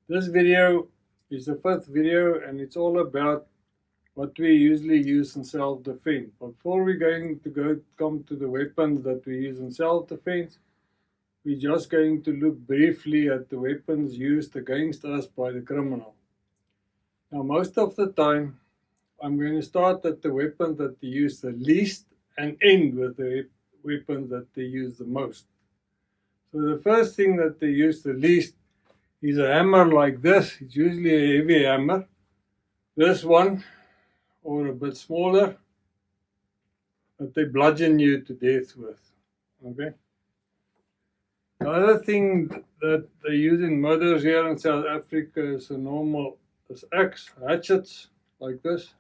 This video is the fifth video and it's all about what we usually use in self-defense. Before we're going to come to the weapons that we use in self-defense, we're just going to look briefly at the weapons used against us by the criminal. Now, most of the time, I'm going to start at the weapons that they use the least and end with the weapons that they use the most. So the first thing that they use the least is a hammer like this. It's usually a heavy hammer. This one, or a bit smaller, that they bludgeon you to death with. Okay. The other thing that they use in murders here in South Africa is a normal axe, hatchets like this.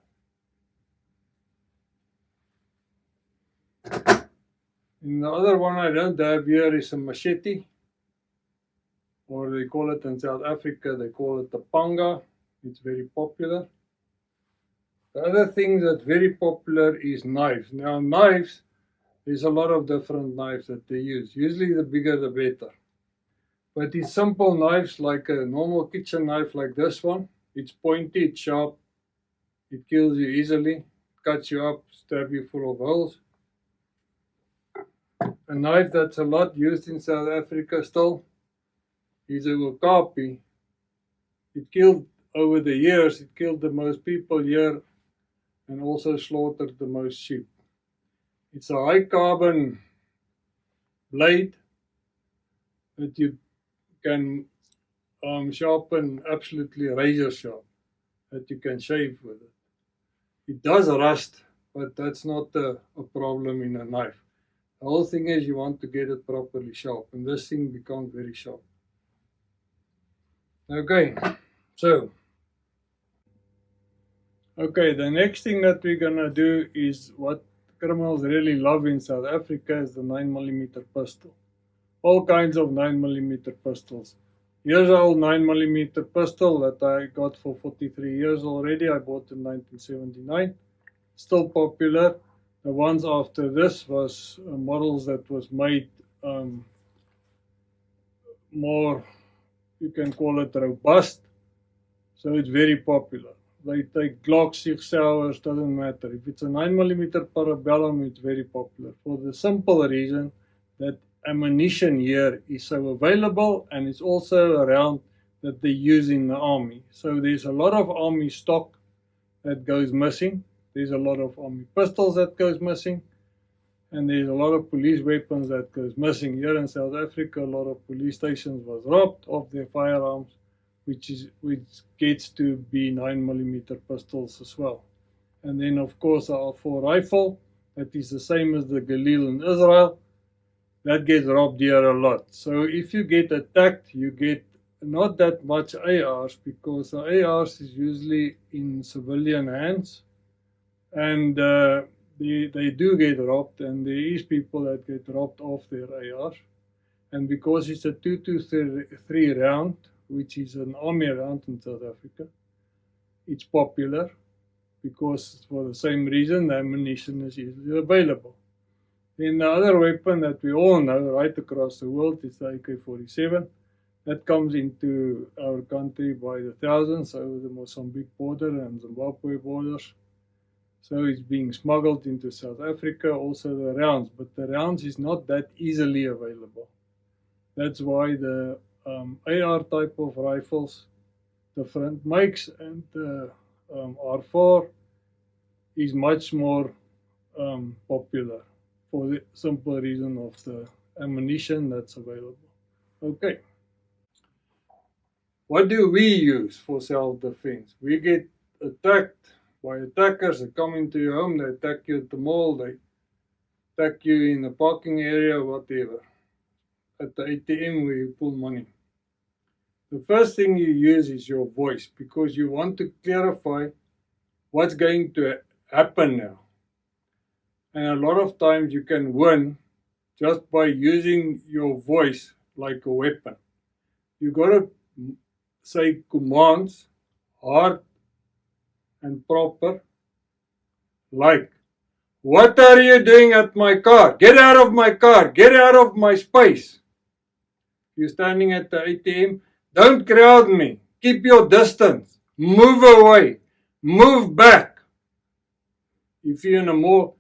And the other one I don't have here is a machete, or they call it in South Africa, they call it the panga. It's very popular. The other thing that's very popular is knives. Now knives, there's a lot of different knives that they use. Usually the bigger the better. But these simple knives like a normal kitchen knife like this one, it's pointy, it's sharp, it kills you easily, cuts you up, stab you full of holes. A knife that's a lot used in South Africa still is a okapi. It killed, over the years, it killed the most people here and also slaughtered the most sheep. It's a high carbon blade that you can sharpen absolutely razor sharp, that you can shave with it. It does rust, but that's not a problem in a knife. The whole thing is you want to get it properly sharp, and this thing becomes very sharp. Okay, the next thing that we're gonna do is what criminals really love in South Africa is the 9mm pistol. All kinds of 9mm pistols. Here's an old 9mm pistol that I got for 43 years already. I bought in 1979. Still popular. The ones after this was models that was made more, you can call it robust. So it's very popular. They take Glocks, 6 hours, doesn't matter. If it's a 9mm parabellum, it's very popular for the simple reason that ammunition here is so available and it's also around that they use in the army. So there's a lot of army stock that goes missing. There's a lot of army pistols that goes missing. And there's a lot of police weapons that goes missing. Here in South Africa, a lot of police stations was robbed of their firearms, which gets to be 9mm pistols as well. And then of course our R4 rifle, that is the same as the Galil in Israel, that gets robbed here a lot. So if you get attacked, you get not that much ARs, because the ARs is usually in civilian hands, and they do get robbed, and there is people that get robbed of their ARs. And because it's a 223 round, which is an army round in South Africa, it's popular because for the same reason the ammunition is easily available. Then the other weapon that we all know right across the world is the AK-47. That comes into our country by the thousands over the Mozambique border and Zimbabwe borders. So it's being smuggled into South Africa, also the rounds, but the rounds is not that easily available. That's why the AR type of rifles, different makes, and the R4 is much more popular for the simple reason of the ammunition that's available. Okay. What do we use for self-defense? We get attacked by attackers. They come into your home, they attack you at the mall, they attack you in the parking area, whatever. At the ATM where you pull money. The first thing you use is your voice, because you want to clarify what's going to happen now. And a lot of times you can win just by using your voice like a weapon. You got to say commands hard and proper, like, "What are you doing at my car? Get out of my car! Get out of my space!" You're standing at the ATM, "Don't crowd me. Keep your distance. Move away. Move back. If you're in a more,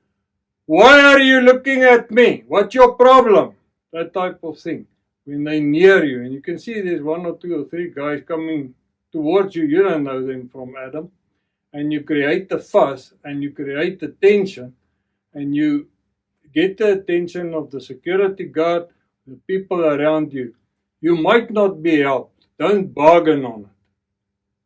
why are you looking at me? What's your problem? That type of thing. When they near you, and you can see there's 1 or 2 or 3 guys coming towards you, you don't know them from Adam, and you create the fuss, and you create the tension, and you get the attention of the security guard, the people around you. You might not be helped. Don't bargain on it.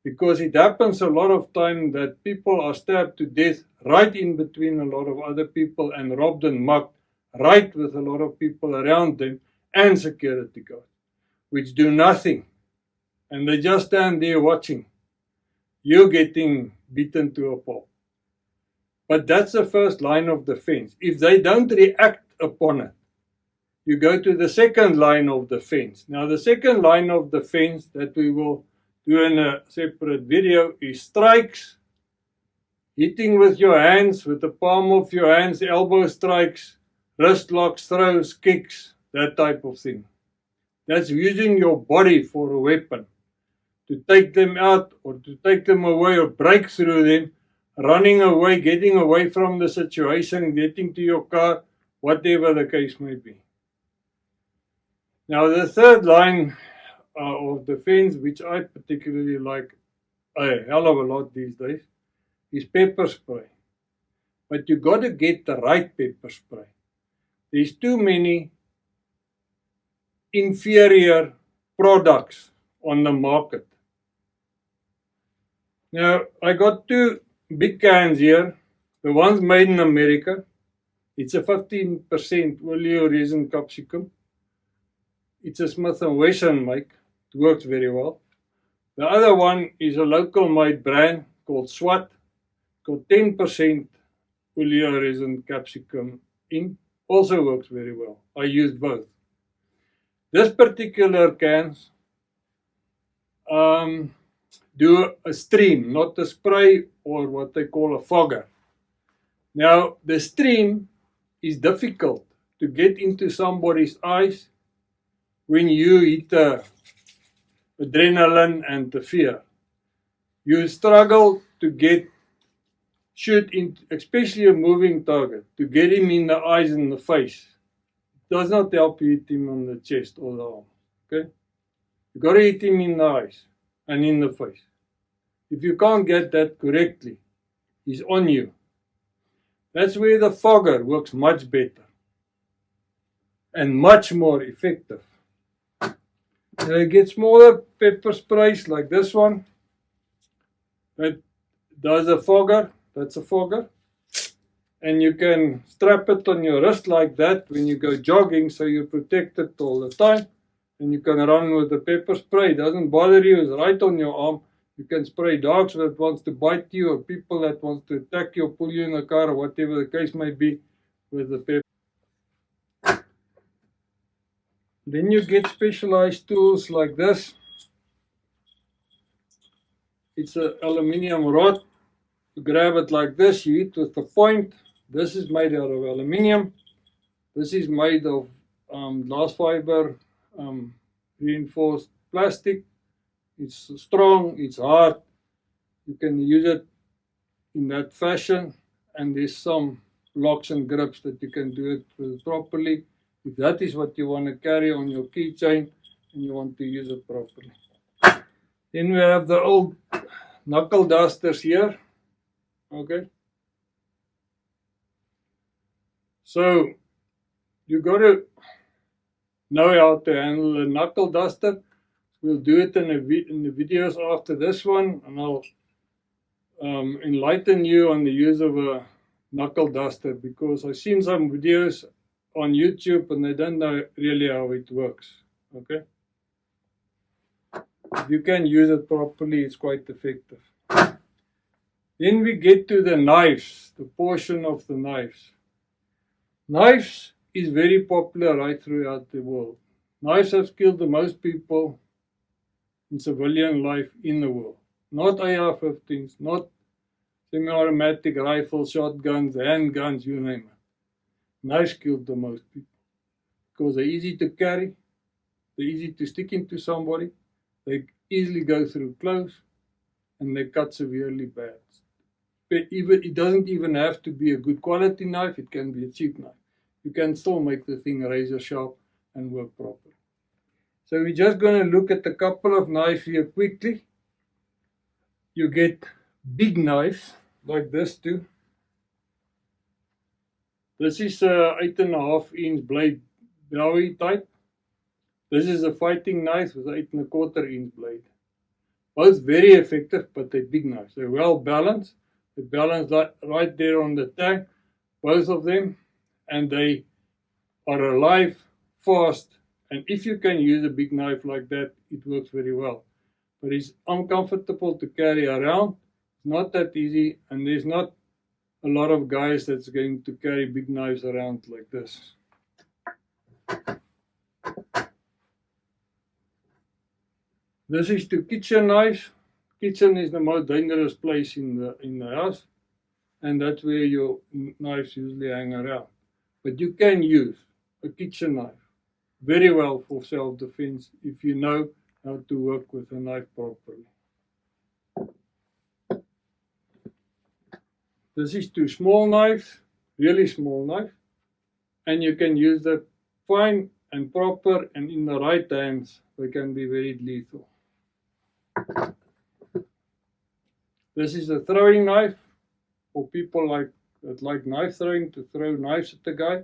Because it happens a lot of time that people are stabbed to death right in between a lot of other people and robbed and mugged right with a lot of people around them and security guards, which do nothing. And they just stand there watching you getting beaten to a pulp. But that's the first line of defense. If they don't react upon it, you go to the second line of defense. Now, the second line of defense that we will do in a separate video is strikes, hitting with your hands, with the palm of your hands, elbow strikes, wrist locks, throws, kicks, that type of thing. That's using your body for a weapon to take them out or to take them away or break through them, running away, getting away from the situation, getting to your car, whatever the case may be. Now, the third line of defense, which I particularly like a hell of a lot these days, is pepper spray. But you got to get the right pepper spray. There's too many inferior products on the market. Now, I got 2 big cans here. The one's made in America. It's a 15% oleoresin capsicum. It's a Smith & Wesson make. It works very well. The other one is a local made brand called SWAT. Got 10% oleoresin capsicum in. Also works very well. I used both. This particular cans do a stream, not a spray or what they call a fogger. Now, the stream is difficult to get into somebody's eyes when you hit the adrenaline and the fear. You struggle to shoot in, especially a moving target, to get him in the eyes and the face. It does not help you hit him on the chest or the arm. Okay? You got to hit him in the eyes and in the face. If you can't get that correctly, he's on you. That's where the fogger works much better and much more effective. Now you get smaller pepper sprays like this one that does a fogger. That's a fogger. And you can strap it on your wrist like that when you go jogging, so you're protected all the time. And you can run with the pepper spray. It doesn't bother you. It's right on your arm. You can spray dogs that wants to bite you or people that wants to attack you or pull you in a car or whatever the case may be with the pepper. Then you get specialized tools like this. It's an aluminium rod. You grab it like this, you hit with the point. This is made out of aluminium. This is made of glass fiber reinforced plastic. It's strong, it's hard. You can use it in that fashion, and there's some locks and grips that you can do it with properly. If that is what you want to carry on your keychain and you want to use it properly. Then we have the old knuckle dusters here. Okay. So you got to know how to handle a knuckle duster. We'll do it in the videos after this one, and I'll enlighten you on the use of a knuckle duster, because I've seen some videos on YouTube and they don't know really how it works. Okay, if you can use it properly, it's quite effective. Then we get to the knives, the portion of the knives. Knives is very popular right throughout the world. Knives have killed the most people in civilian life in the world. Not AR-15s, not semi-automatic rifles, shotguns, handguns, you name it. Knives killed the most people because they're easy to carry, they're easy to stick into somebody, They easily go through clothes and they cut severely bad. It doesn't even have to be a good quality knife, it can be a cheap knife. You can still make the thing razor sharp and work properly. So we're just going to look at a couple of knives here quickly. You get big knives like this too. This is a 8.5 inch blade, Ivory type. This is a fighting knife with 8.25 inch blade. Both very effective, but they're big knives. They're well balanced. They're balanced right there on the tag, both of them, and they are alive, fast. And if you can use a big knife like that, it works very well. But it's uncomfortable to carry around. It's not that easy, and there's not a lot of guys that's going to carry big knives around like this. This is to kitchen knives. Kitchen is the most dangerous place in the house, and that's where your knives usually hang around. But you can use a kitchen knife very well for self-defense if you know how to work with a knife properly. This is two small knives, really small knife, and you can use that fine and proper, and in the right hands they can be very lethal. This is a throwing knife for people that like knife throwing, to throw knives at the guy,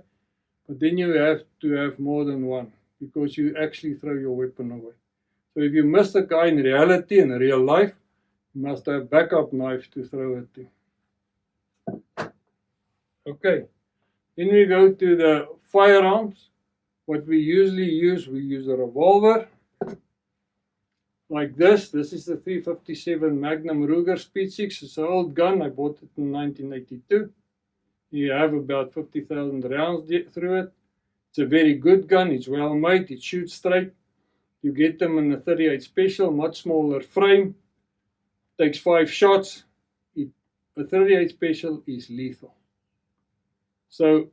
but then you have to have more than one because you actually throw your weapon away. So if you miss the guy in reality, in real life, you must have backup knives to throw at him. Okay, then we go to the firearms. What we usually use, we use a revolver like this. This is the 357 Magnum Ruger Speed 6. It's an old gun. I bought it in 1982. You have about 50,000 rounds through it. It's a very good gun. It's well made. It shoots straight. You get them in the 38 Special, much smaller frame. Takes 5 shots. A 38 Special is lethal. So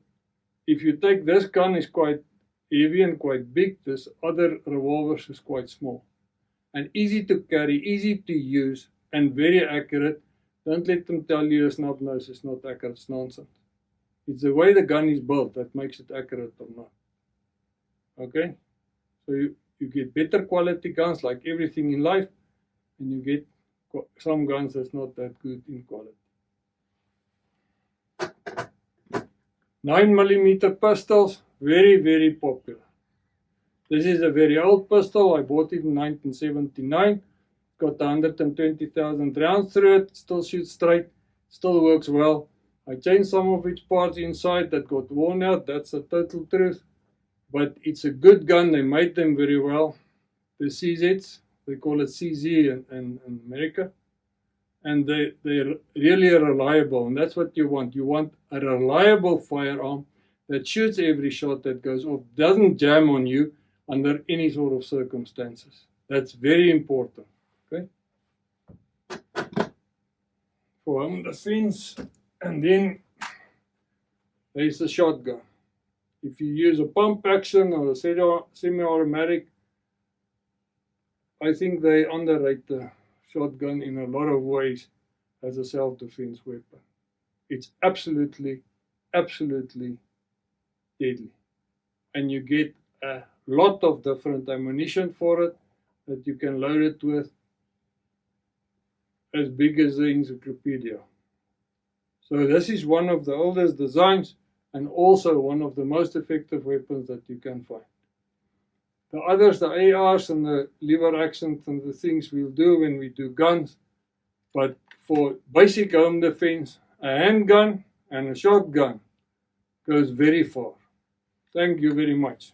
if you take this gun, is quite heavy and quite big. This other revolvers is quite small. And easy to carry, easy to use, and very accurate. Don't let them tell you a snub nose is not accurate. It's nonsense. It's the way the gun is built that makes it accurate or not. Okay? So you get better quality guns like everything in life, and you get some guns that's not that good in quality. 9mm pistols, very, very popular. This is a very old pistol. I bought it in 1979. Got 120,000 rounds through it. Still shoots straight. Still works well. I changed some of its parts inside that got worn out. That's the total truth. But it's a good gun. They made them very well. The CZs, they call it CZ in America. And they're really reliable. And that's what you want. You want a reliable firearm that shoots every shot that goes off. Doesn't jam on you under any sort of circumstances. That's very important. Okay? For home defense. And then there's the shotgun. If you use a pump action or a semi-automatic, I think they underrate the shotgun in a lot of ways as a self-defense weapon. It's absolutely, absolutely deadly. And you get a lot of different ammunition for it that you can load it with as big as the encyclopedia. So this is one of the oldest designs and also one of the most effective weapons that you can find. The others, the ARs and the lever actions and the things we'll do when we do guns. But for basic home defense, a handgun and a shotgun goes very far. Thank you very much.